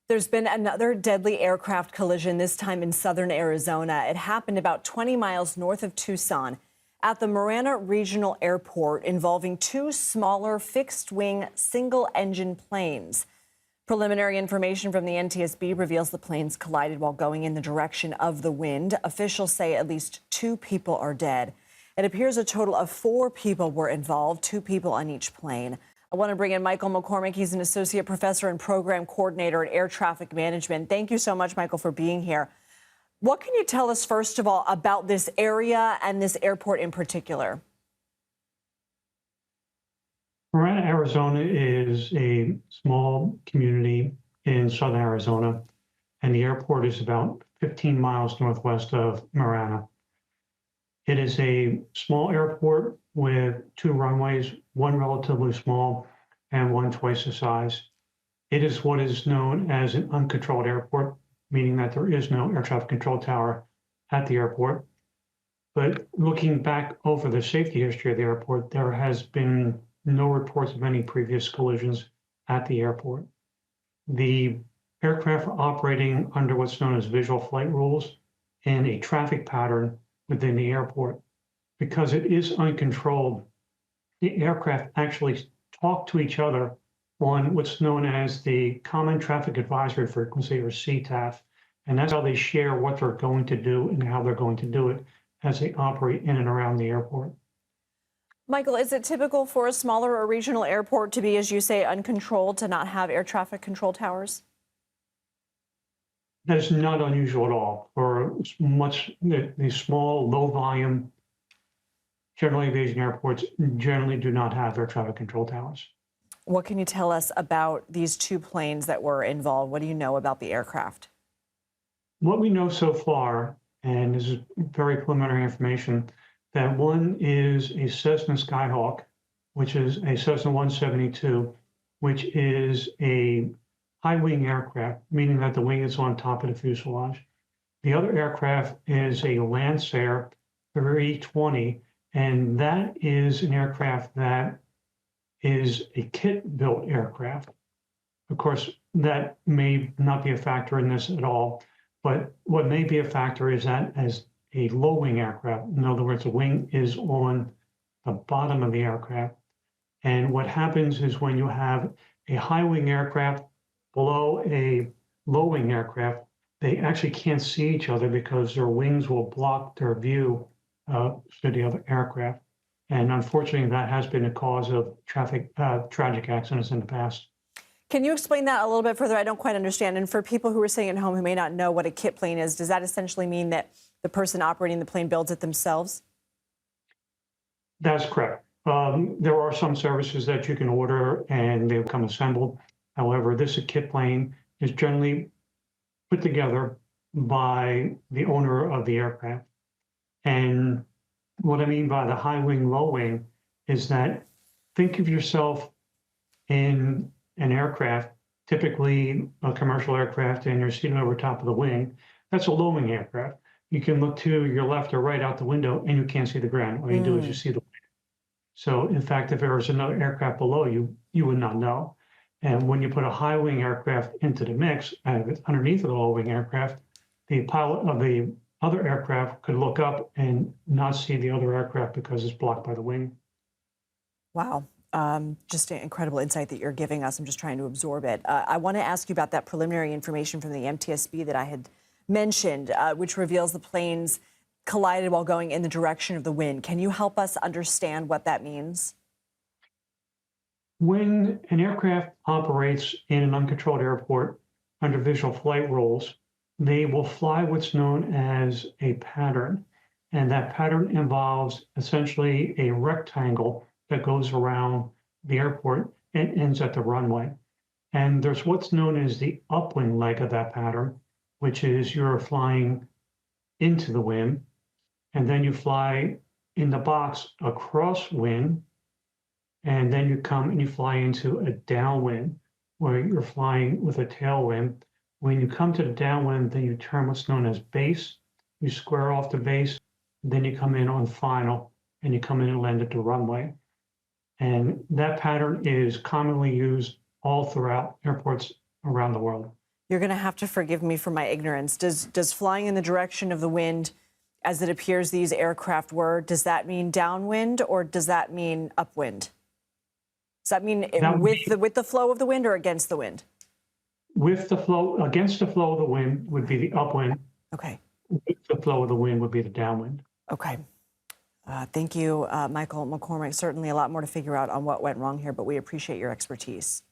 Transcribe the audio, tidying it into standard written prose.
There's been another deadly aircraft collision, this time in southern Arizona. It happened about 20 miles north of Tucson at the Marana Regional Airport, involving two smaller fixed-wing single-engine planes. Preliminary information from the NTSB reveals the planes collided while going in the direction of the wind. Officials say at least 2 people are dead. It appears a total of 4 people were involved, 2 people on each plane. I want to bring in Michael McCormick. He's an associate professor and program coordinator at Air Traffic Management. Thank you so much, Michael, for being here. What can you tell us, first of all, about this area and this airport in particular? Marana, Arizona is a small community in southern Arizona, and the airport is about 15 miles northwest of Marana. It is a small airport with 2 runways, one relatively small and one twice the size. It is what is known as an uncontrolled airport, meaning that there is no air traffic control tower at the airport. But looking back over the safety history of the airport, there has been no reports of any previous collisions at the airport. The aircraft are operating under what's known as visual flight rules in a traffic pattern within the airport. Because it is uncontrolled, the aircraft actually talk to each other on what's known as the Common Traffic Advisory Frequency, or CTAF. And that's how they share what they're going to do and how they're going to do it as they operate in and around the airport. Michael, is it typical for a smaller or regional airport to be, as you say, uncontrolled, to not have air traffic control towers? That is not unusual at all. For these small, low volume general aviation airports generally do not have air traffic control towers. What can you tell us about these 2 planes that were involved? What do you know about the aircraft? What we know so far, and this is very preliminary information, that one is a Cessna Skyhawk, which is a Cessna 172, which is a high-wing aircraft, meaning that the wing is on top of the fuselage. The other aircraft is a Lancair 320, and that is an aircraft that is a kit-built aircraft. Of course, that may not be a factor in this at all, but what may be a factor is that as a low-wing aircraft, in other words, the wing is on the bottom of the aircraft. And what happens is when you have a high-wing aircraft below a low-wing aircraft, they actually can't see each other because their wings will block their view to the other aircraft. And unfortunately, that has been a cause of tragic accidents in the past. Can you explain that a little bit further? I don't quite understand. And for people who are sitting at home who may not know what a kit plane is, does that essentially mean that the person operating the plane builds it themselves? That's correct. There are some services that you can order and they come assembled. However, this kit plane is generally put together by the owner of the aircraft. And what I mean by the high wing, low wing is that think of yourself in an aircraft, typically a commercial aircraft, and you're sitting over top of the wing. That's a low wing aircraft. You can look to your left or right out the window and you can't see the ground. All you do is you see the wing. So in fact, if there was another aircraft below you, you would not know. And when you put a high wing aircraft into the mix, underneath the low wing aircraft, the pilot of the other aircraft could look up and not see the other aircraft because it's blocked by the wing. Wow. Just an incredible insight that you're giving us. I'm just trying to absorb it. I want to ask you about that preliminary information from the NTSB that I had mentioned, which reveals the planes collided while going in the direction of the wind. Can you help us understand what that means? When an aircraft operates in an uncontrolled airport under visual flight rules, they will fly what's known as a pattern. And that pattern involves essentially a rectangle that goes around the airport and ends at the runway. And there's what's known as the upwind leg of that pattern, which is you're flying into the wind, and then you fly in the box across wind, and then you come and you fly into a downwind, where you're flying with a tailwind. When you come to the downwind, then you turn what's known as base, you square off the base, then you come in on final, and you come in and land at the runway. And that pattern is commonly used all throughout airports around the world. You're going to have to forgive me for my ignorance. Does flying in the direction of the wind, as it appears these aircraft were, does that mean downwind or does that mean upwind? Does that mean with the flow of the wind or against the wind? With the flow, against the flow of the wind would be the upwind. Okay. With the flow of the wind would be the downwind. Okay. Thank you, Michael McCormick. Certainly a lot more to figure out on what went wrong here, but we appreciate your expertise.